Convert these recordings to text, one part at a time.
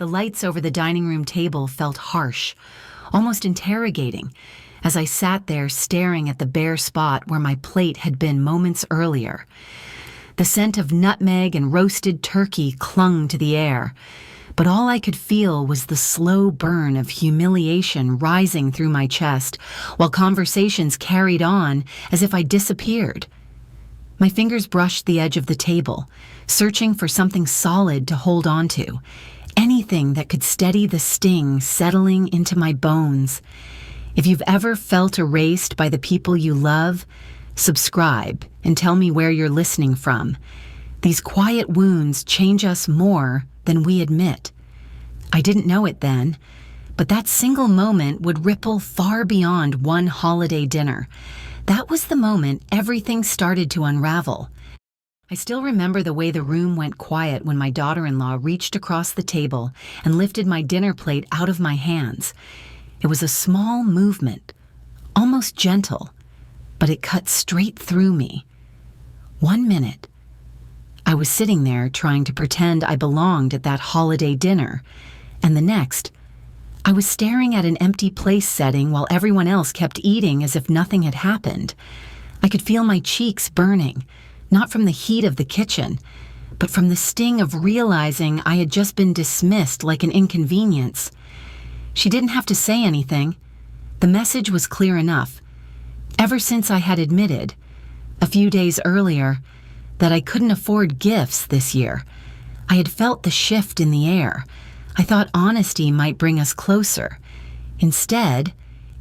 The lights over the dining room table felt harsh, almost interrogating, as I sat there staring at the bare spot where my plate had been moments earlier. The scent of nutmeg and roasted turkey clung to the air, but all I could feel was the slow burn of humiliation rising through my chest, while conversations carried on as if I disappeared. My fingers brushed the edge of the table, searching for something solid to hold on to, anything that could steady the sting settling into my bones. If you've ever felt erased by the people you love, subscribe and tell me where you're listening from. These quiet wounds change us more than we admit. I didn't know it then, but that single moment would ripple far beyond one holiday dinner. That was the moment everything started to unravel. I still remember the way the room went quiet when my daughter-in-law reached across the table and lifted my dinner plate out of my hands. It was a small movement, almost gentle, but it cut straight through me. 1 minute, I was sitting there trying to pretend I belonged at that holiday dinner, and the next, I was staring at an empty place setting while everyone else kept eating as if nothing had happened. I could feel my cheeks burning, not from the heat of the kitchen, but from the sting of realizing I had just been dismissed like an inconvenience. She didn't have to say anything. The message was clear enough. Ever since I had admitted, a few days earlier, that I couldn't afford gifts this year, I had felt the shift in the air. I thought honesty might bring us closer. Instead,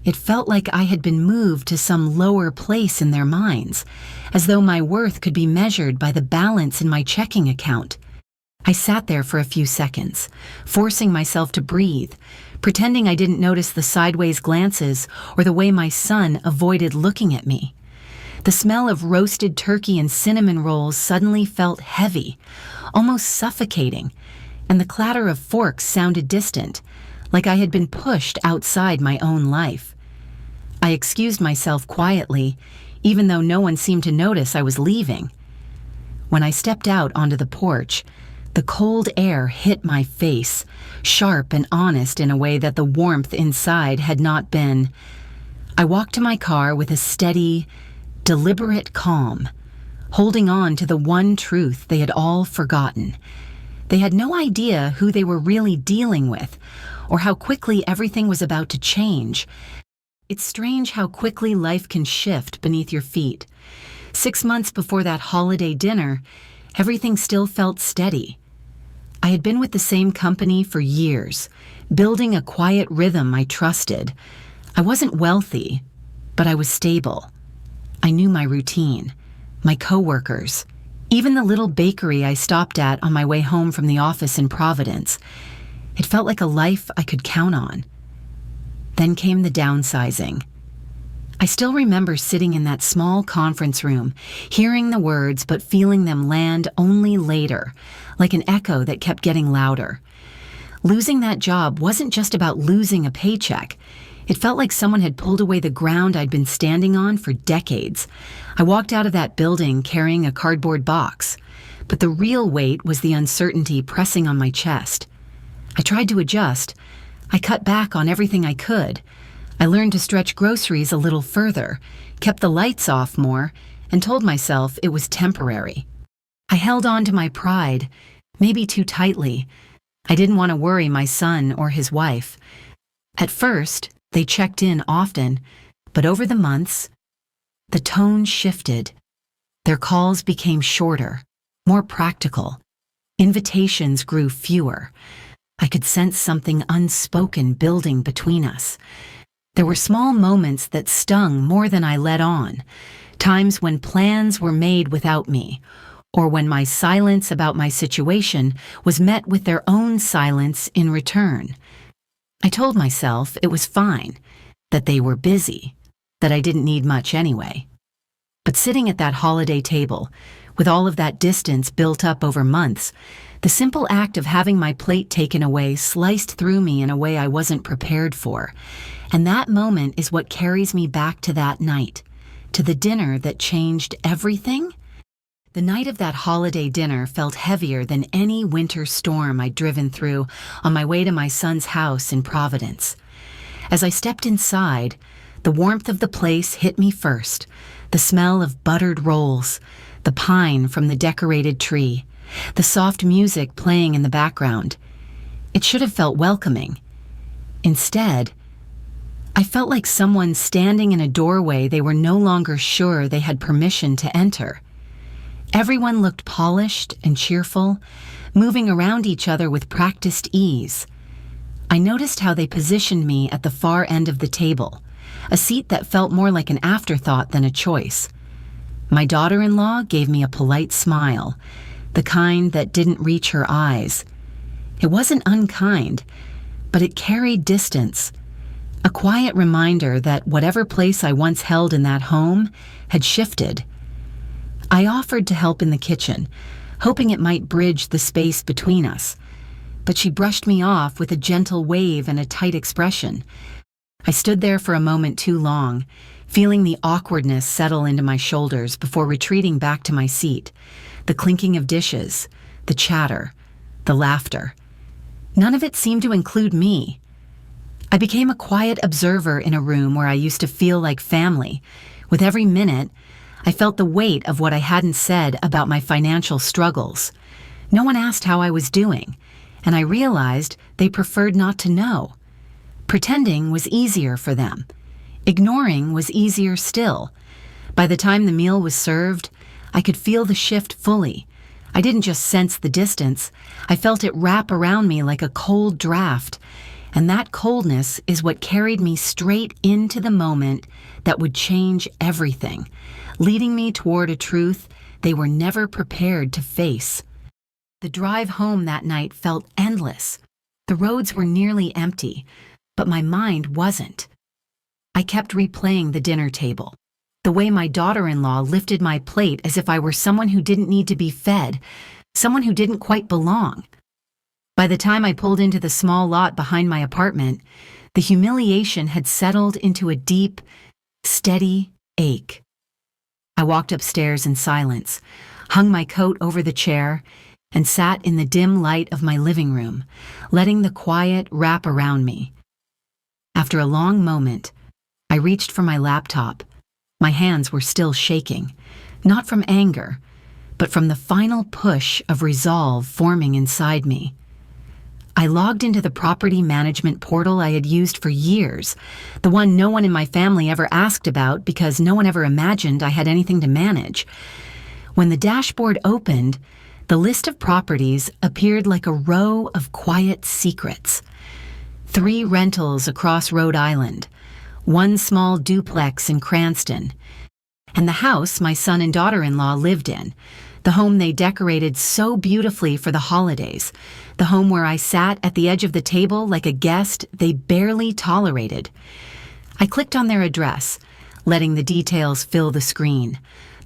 it felt like I had been moved to some lower place in their minds, as though my worth could be measured by the balance in my checking account. I sat there for a few seconds, forcing myself to breathe, pretending I didn't notice the sideways glances or the way my son avoided looking at me. The smell of roasted turkey and cinnamon rolls suddenly felt heavy, almost suffocating, and the clatter of forks sounded distant, like I had been pushed outside my own life. I excused myself quietly, even though no one seemed to notice I was leaving. When I stepped out onto the porch, the cold air hit my face, sharp and honest in a way that the warmth inside had not been. I walked to my car with a steady, deliberate calm, holding on to the one truth they had all forgotten. They had no idea who they were really dealing with, or how quickly everything was about to change. It's strange how quickly life can shift beneath your feet. 6 months before that holiday dinner, everything still felt steady. I had been with the same company for years, building a quiet rhythm I trusted. I wasn't wealthy, but I was stable. I knew my routine, my coworkers, even the little bakery I stopped at on my way home from the office in Providence. It felt like a life I could count on. Then came the downsizing. I still remember sitting in that small conference room, hearing the words but feeling them land only later, like an echo that kept getting louder. Losing that job wasn't just about losing a paycheck. It felt like someone had pulled away the ground I'd been standing on for decades. I walked out of that building carrying a cardboard box, but the real weight was the uncertainty pressing on my chest. I tried to adjust. I cut back on everything I could. I learned to stretch groceries a little further, kept the lights off more, and told myself it was temporary. I held on to my pride, maybe too tightly. I didn't want to worry my son or his wife. At first, they checked in often, but over the months, the tone shifted. Their calls became shorter, more practical. Invitations grew fewer. I could sense something unspoken building between us. There were small moments that stung more than I let on, times when plans were made without me, or when my silence about my situation was met with their own silence in return. I told myself it was fine, that they were busy, that I didn't need much anyway. But sitting at that holiday table, with all of that distance built up over months, the simple act of having my plate taken away sliced through me in a way I wasn't prepared for. And that moment is what carries me back to that night, to the dinner that changed everything. The night of that holiday dinner felt heavier than any winter storm I'd driven through on my way to my son's house in Providence. As I stepped inside, the warmth of the place hit me first, the smell of buttered rolls, the pine from the decorated tree, the soft music playing in the background. It should have felt welcoming. Instead, I felt like someone standing in a doorway they were no longer sure they had permission to enter. Everyone looked polished and cheerful, moving around each other with practiced ease. I noticed how they positioned me at the far end of the table, a seat that felt more like an afterthought than a choice. My daughter-in-law gave me a polite smile, the kind that didn't reach her eyes. It wasn't unkind, but it carried distance, a quiet reminder that whatever place I once held in that home had shifted. I offered to help in the kitchen, hoping it might bridge the space between us, but she brushed me off with a gentle wave and a tight expression. I stood there for a moment too long, feeling the awkwardness settle into my shoulders before retreating back to my seat, the clinking of dishes, the chatter, the laughter. None of it seemed to include me. I became a quiet observer in a room where I used to feel like family. With every minute, I felt the weight of what I hadn't said about my financial struggles. No one asked how I was doing, and I realized they preferred not to know. Pretending was easier for them. Ignoring was easier still. By the time the meal was served, I could feel the shift fully. I didn't just sense the distance, I felt it wrap around me like a cold draft. And that coldness is what carried me straight into the moment that would change everything, leading me toward a truth they were never prepared to face. The drive home that night felt endless. The roads were nearly empty, but my mind wasn't. I kept replaying the dinner table, the way my daughter-in-law lifted my plate as if I were someone who didn't need to be fed, someone who didn't quite belong. By the time I pulled into the small lot behind my apartment, the humiliation had settled into a deep, steady ache. I walked upstairs in silence, hung my coat over the chair, and sat in the dim light of my living room, letting the quiet wrap around me. After a long moment, I reached for my laptop. My hands were still shaking, not from anger, but from the final push of resolve forming inside me. I logged into the property management portal I had used for years, the one no one in my family ever asked about because no one ever imagined I had anything to manage. When the dashboard opened, the list of properties appeared like a row of quiet secrets. 3 rentals across Rhode Island, 1 small duplex in Cranston, and the house my son and daughter-in-law lived in, the home they decorated so beautifully for the holidays, the home where I sat at the edge of the table like a guest they barely tolerated. I clicked on their address, letting the details fill the screen,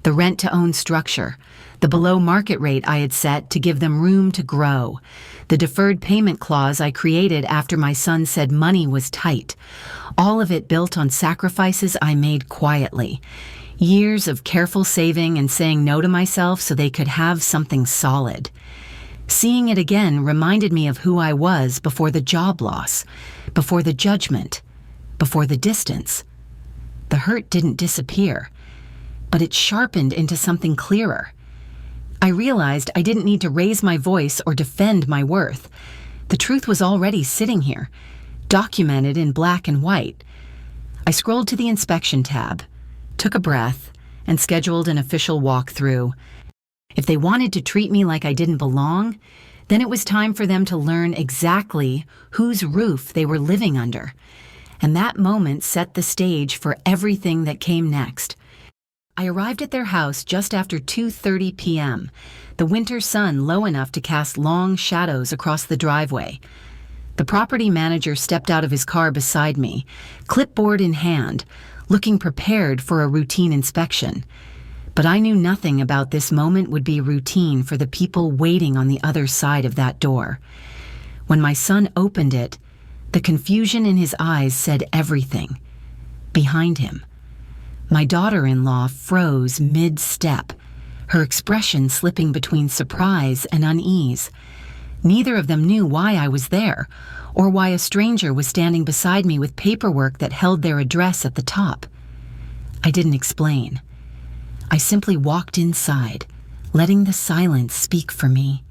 the rent-to-own structure, the below-market rate I had set to give them room to grow, the deferred payment clause I created after my son said money was tight, all of it built on sacrifices I made quietly. Years of careful saving and saying no to myself so they could have something solid. Seeing it again reminded me of who I was before the job loss, before the judgment, before the distance. The hurt didn't disappear, but it sharpened into something clearer. I realized I didn't need to raise my voice or defend my worth. The truth was already sitting here, documented in black and white. I scrolled to the inspection tab, took a breath, and scheduled an official walkthrough. If they wanted to treat me like I didn't belong, then it was time for them to learn exactly whose roof they were living under. And that moment set the stage for everything that came next. I arrived at their house just after 2:30 p.m., the winter sun low enough to cast long shadows across the driveway. The property manager stepped out of his car beside me, clipboard in hand, looking prepared for a routine inspection. But I knew nothing about this moment would be routine for the people waiting on the other side of that door. When my son opened it, the confusion in his eyes said everything. Behind him, my daughter-in-law froze mid-step, her expression slipping between surprise and unease. Neither of them knew why I was there, or why a stranger was standing beside me with paperwork that held their address at the top. I didn't explain. I simply walked inside, letting the silence speak for me.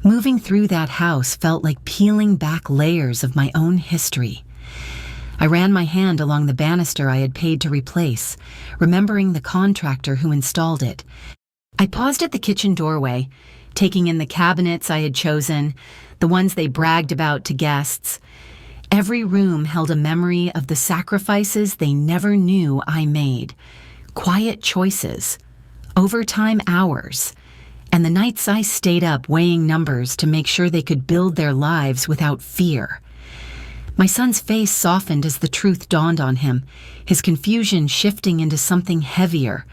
Moving through that house felt like peeling back layers of my own history. I ran my hand along the banister I had paid to replace, remembering the contractor who installed it. I paused at the kitchen doorway, taking in the cabinets I had chosen, the ones they bragged about to guests. Every room held a memory of the sacrifices they never knew I made. Quiet choices, overtime hours, and the nights I stayed up weighing numbers to make sure they could build their lives without fear. My son's face softened as the truth dawned on him, his confusion shifting into something heavier.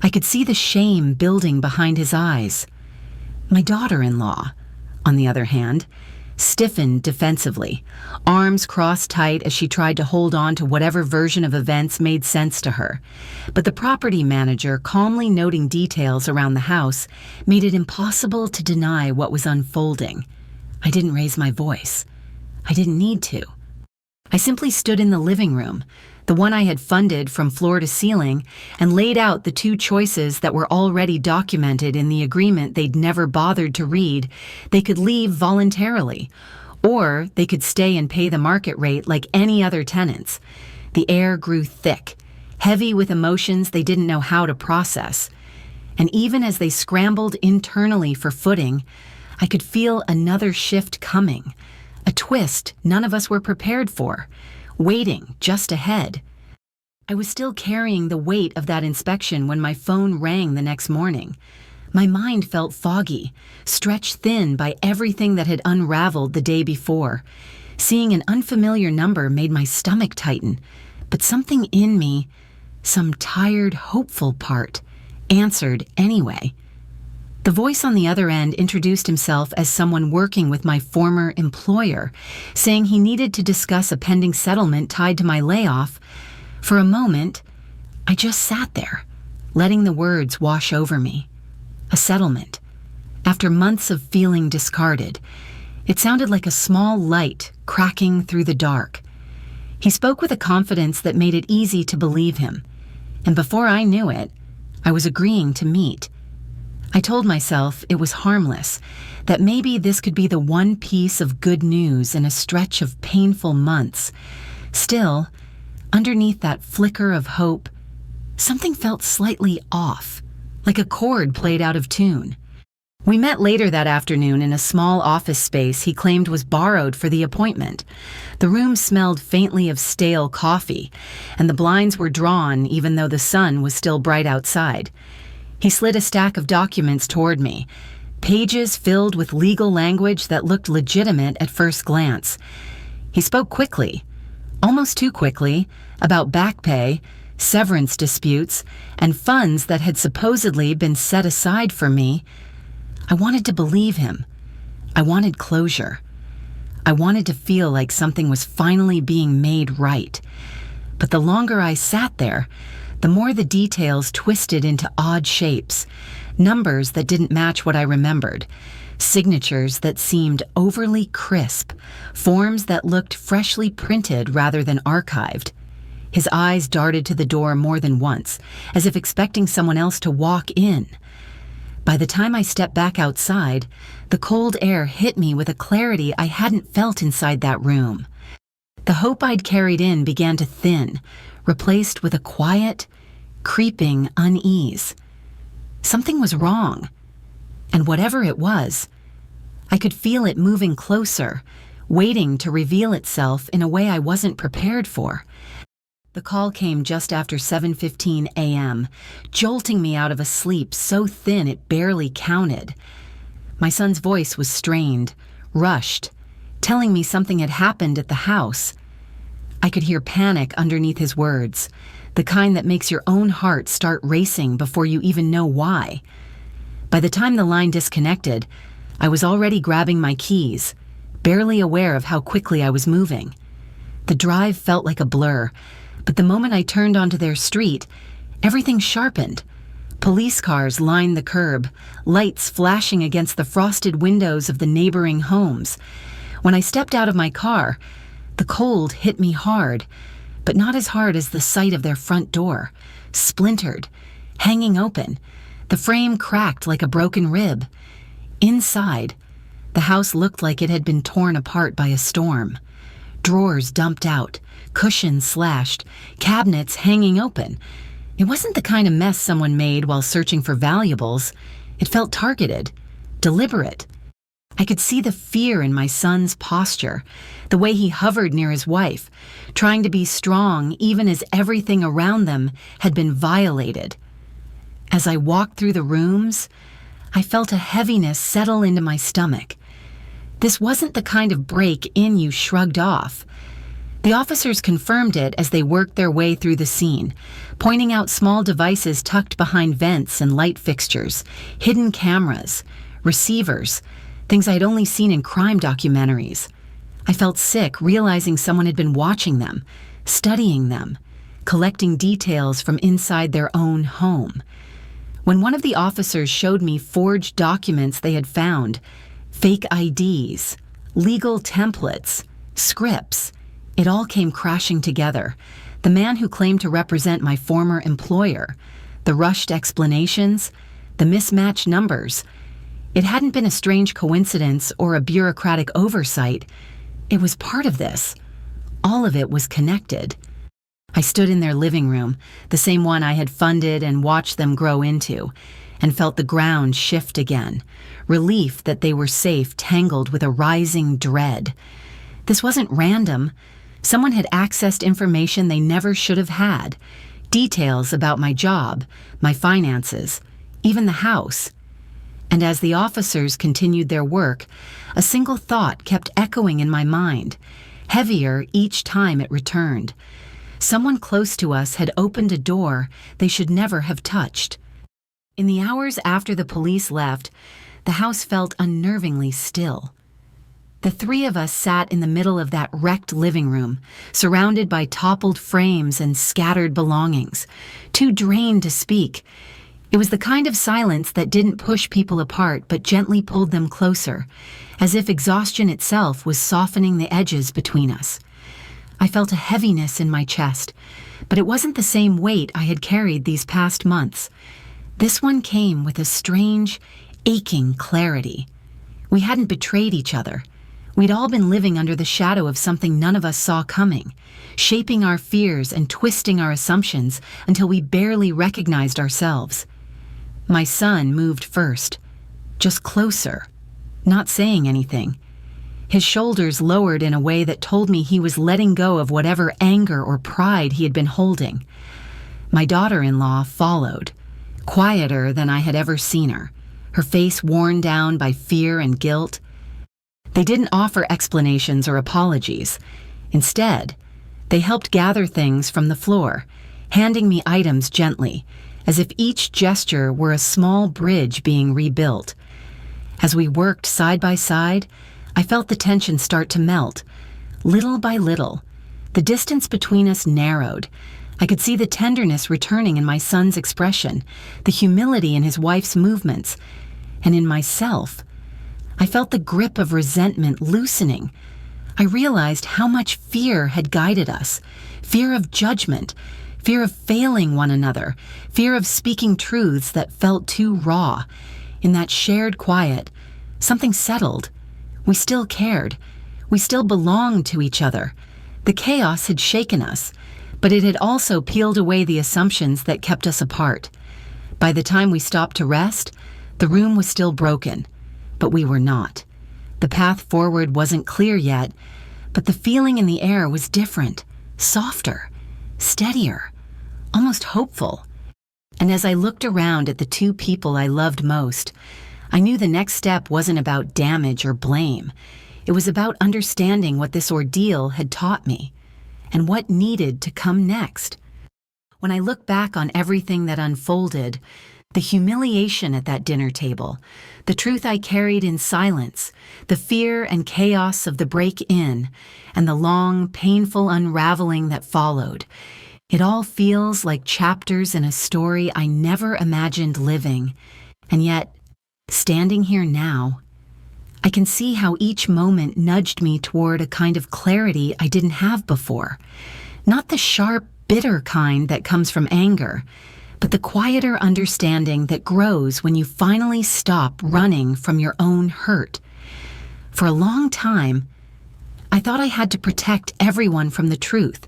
I could see the shame building behind his eyes. My daughter-in-law, on the other hand, stiffened defensively, arms crossed tight as she tried to hold on to whatever version of events made sense to her. But the property manager, calmly noting details around the house, made it impossible to deny what was unfolding. I didn't raise my voice. I didn't need to. I simply stood in the living room, the one I had funded from floor to ceiling, and laid out the two choices that were already documented in the agreement they'd never bothered to read. They could leave voluntarily, or they could stay and pay the market rate like any other tenants. The air grew thick, heavy with emotions they didn't know how to process. And even as they scrambled internally for footing, I could feel another shift coming, a twist none of us were prepared for, waiting just ahead. I was still carrying the weight of that inspection when my phone rang the next morning. My mind felt foggy, stretched thin by everything that had unraveled the day before. Seeing an unfamiliar number made my stomach tighten, but something in me, some tired, hopeful part, answered anyway. The voice on the other end introduced himself as someone working with my former employer, saying he needed to discuss a pending settlement tied to my layoff. For a moment, I just sat there, letting the words wash over me. A settlement. After months of feeling discarded, it sounded like a small light cracking through the dark. He spoke with a confidence that made it easy to believe him, and before I knew it, I was agreeing to meet. I told myself it was harmless, that maybe this could be the one piece of good news in a stretch of painful months. Still, underneath that flicker of hope, something felt slightly off, like a chord played out of tune. We met later that afternoon in a small office space he claimed was borrowed for the appointment. The room smelled faintly of stale coffee, and the blinds were drawn even though the sun was still bright outside. He slid a stack of documents toward me, pages filled with legal language that looked legitimate at first glance. He spoke quickly, almost too quickly, about back pay, severance disputes, and funds that had supposedly been set aside for me. I wanted to believe him. I wanted closure. I wanted to feel like something was finally being made right. But the longer I sat there, the more the details twisted into odd shapes, numbers that didn't match what I remembered, signatures that seemed overly crisp, forms that looked freshly printed rather than archived. His eyes darted to the door more than once, as if expecting someone else to walk in. By the time I stepped back outside, the cold air hit me with a clarity I hadn't felt inside that room. The hope I'd carried in began to thin, replaced with a quiet, creeping unease. Something was wrong, and whatever it was, I could feel it moving closer, waiting to reveal itself in a way I wasn't prepared for. The call came just after 7:15 a.m., jolting me out of a sleep so thin it barely counted. My son's voice was strained, rushed, telling me something had happened at the house. I could hear panic underneath his words, the kind that makes your own heart start racing before you even know why. By the time the line disconnected, I was already grabbing my keys, barely aware of how quickly I was moving. The drive felt like a blur, but the moment I turned onto their street, everything sharpened. Police cars lined the curb, lights flashing against the frosted windows of the neighboring homes. When I stepped out of my car, the cold hit me hard, but not as hard as the sight of their front door, splintered, hanging open, the frame cracked like a broken rib. Inside, the house looked like it had been torn apart by a storm. Drawers dumped out, cushions slashed, cabinets hanging open. It wasn't the kind of mess someone made while searching for valuables. It felt targeted, deliberate. I could see the fear in my son's posture, the way he hovered near his wife, trying to be strong even as everything around them had been violated. As I walked through the rooms, I felt a heaviness settle into my stomach. This wasn't the kind of break-in you shrugged off. The officers confirmed it as they worked their way through the scene, pointing out small devices tucked behind vents and light fixtures, hidden cameras, receivers, things I'd only seen in crime documentaries. I felt sick realizing someone had been watching them, studying them, collecting details from inside their own home. When one of the officers showed me forged documents they had found, fake IDs, legal templates, scripts, it all came crashing together. The man who claimed to represent my former employer, the rushed explanations, the mismatched numbers. It hadn't been a strange coincidence or a bureaucratic oversight. It was part of this. All of it was connected. I stood in their living room, the same one I had funded and watched them grow into, and felt the ground shift again, relief that they were safe tangled with a rising dread. This wasn't random. Someone had accessed information they never should have had, details about my job, my finances, even the house. And as the officers continued their work, a single thought kept echoing in my mind, heavier each time it returned. Someone close to us had opened a door they should never have touched. In the hours after the police left, the house felt unnervingly still. The three of us sat in the middle of that wrecked living room, surrounded by toppled frames and scattered belongings, too drained to speak. It was the kind of silence that didn't push people apart but gently pulled them closer, as if exhaustion itself was softening the edges between us. I felt a heaviness in my chest, but it wasn't the same weight I had carried these past months. This one came with a strange, aching clarity. We hadn't betrayed each other. We'd all been living under the shadow of something none of us saw coming, shaping our fears and twisting our assumptions until we barely recognized ourselves. My son moved first, just closer, not saying anything. His shoulders lowered in a way that told me he was letting go of whatever anger or pride he had been holding. My daughter-in-law followed, quieter than I had ever seen her, her face worn down by fear and guilt. They didn't offer explanations or apologies. Instead, they helped gather things from the floor, handing me items gently, as if each gesture were a small bridge being rebuilt. As we worked side by side, I felt the tension start to melt. Little by little, the distance between us narrowed. I could see the tenderness returning in my son's expression, the humility in his wife's movements, and in myself. I felt the grip of resentment loosening. I realized how much fear had guided us, fear of judgment, fear of failing one another, fear of speaking truths that felt too raw. In that shared quiet, something settled. We still cared. We still belonged to each other. The chaos had shaken us, but it had also peeled away the assumptions that kept us apart. By the time we stopped to rest, the room was still broken, but we were not. The path forward wasn't clear yet, but the feeling in the air was different, softer, steadier, almost hopeful. And as I looked around at the two people I loved most, I knew the next step wasn't about damage or blame. It was about understanding what this ordeal had taught me and what needed to come next. When I look back on everything that unfolded, the humiliation at that dinner table, the truth I carried in silence, the fear and chaos of the break-in, and the long, painful unraveling that followed, It all feels like chapters in a story I never imagined living, and yet, standing here now, I can see how each moment nudged me toward a kind of clarity I didn't have before. Not the sharp, bitter kind that comes from anger, but the quieter understanding that grows when you finally stop running from your own hurt. For a long time, I thought I had to protect everyone from the truth.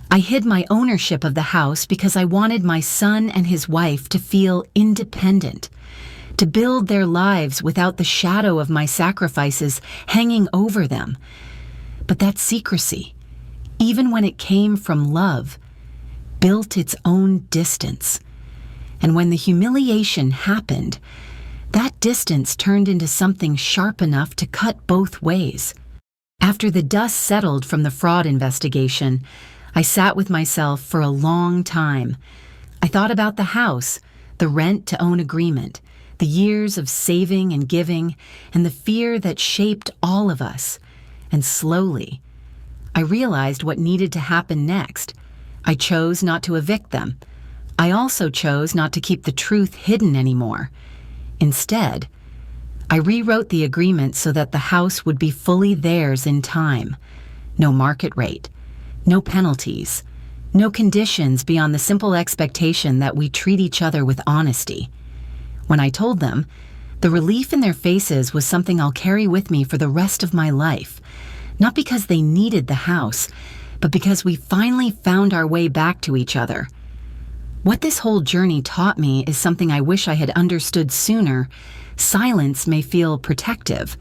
I hid my ownership of the house because I wanted my son and his wife to feel independent, to build their lives without the shadow of my sacrifices hanging over them. But that secrecy, even when it came from love, built its own distance. And when the humiliation happened, that distance turned into something sharp enough to cut both ways. After the dust settled from the fraud investigation, I sat with myself for a long time. I thought about the house, the rent-to-own agreement, the years of saving and giving, and the fear that shaped all of us. And slowly, I realized what needed to happen next. I chose not to evict them. I also chose not to keep the truth hidden anymore. Instead, I rewrote the agreement so that the house would be fully theirs in time. No market rate, no penalties, no conditions beyond the simple expectation that we treat each other with honesty. When I told them, the relief in their faces was something I'll carry with me for the rest of my life, not because they needed the house, but because we finally found our way back to each other. What this whole journey taught me is something I wish I had understood sooner. Silence may feel protective,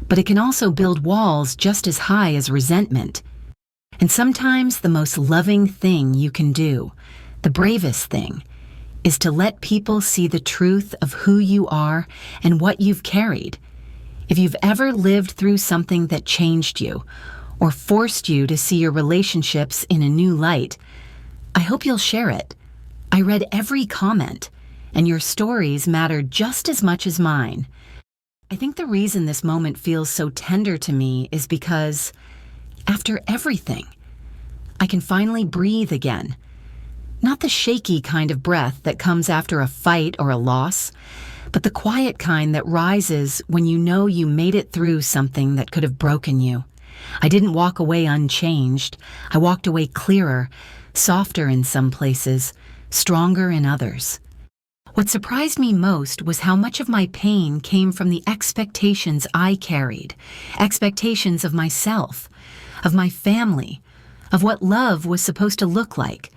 but it can also build walls just as high as resentment. And sometimes the most loving thing you can do, the bravest thing, is to let people see the truth of who you are and what you've carried. If you've ever lived through something that changed you, or forced you to see your relationships in a new light, I hope you'll share it. I read every comment, and your stories matter just as much as mine. I think the reason this moment feels so tender to me is because, after everything, I can finally breathe again. Not the shaky kind of breath that comes after a fight or a loss, but the quiet kind that rises when you know you made it through something that could have broken you. I didn't walk away unchanged. I walked away clearer, softer in some places, stronger in others. What surprised me most was how much of my pain came from the expectations I carried, expectations of myself, of my family, of what love was supposed to look like.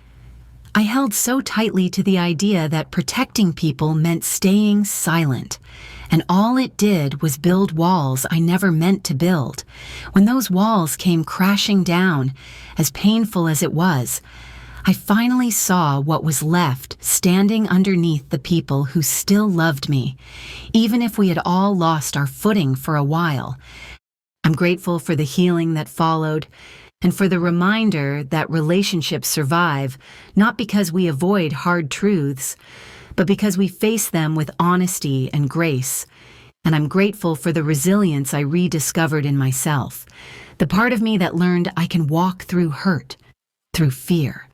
I held so tightly to the idea that protecting people meant staying silent, and all it did was build walls I never meant to build. When those walls came crashing down, as painful as it was, I finally saw what was left standing underneath the people who still loved me, even if we had all lost our footing for a while. I'm grateful for the healing that followed, and for the reminder that relationships survive, not because we avoid hard truths, but because we face them with honesty and grace. And I'm grateful for the resilience I rediscovered in myself, the part of me that learned I can walk through hurt, through fear,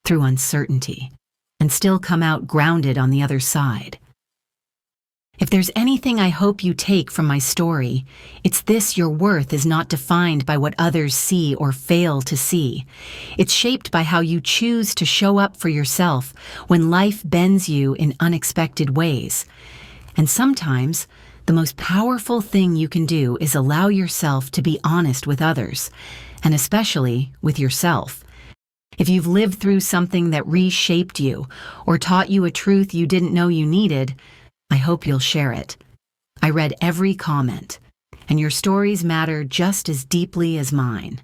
through uncertainty, and still come out grounded on the other side. If there's anything I hope you take from my story, it's this: your worth is not defined by what others see or fail to see. It's shaped by how you choose to show up for yourself when life bends you in unexpected ways. And sometimes, the most powerful thing you can do is allow yourself to be honest with others, and especially with yourself. If you've lived through something that reshaped you or taught you a truth you didn't know you needed, I hope you'll share it. I read every comment, and your stories matter just as deeply as mine.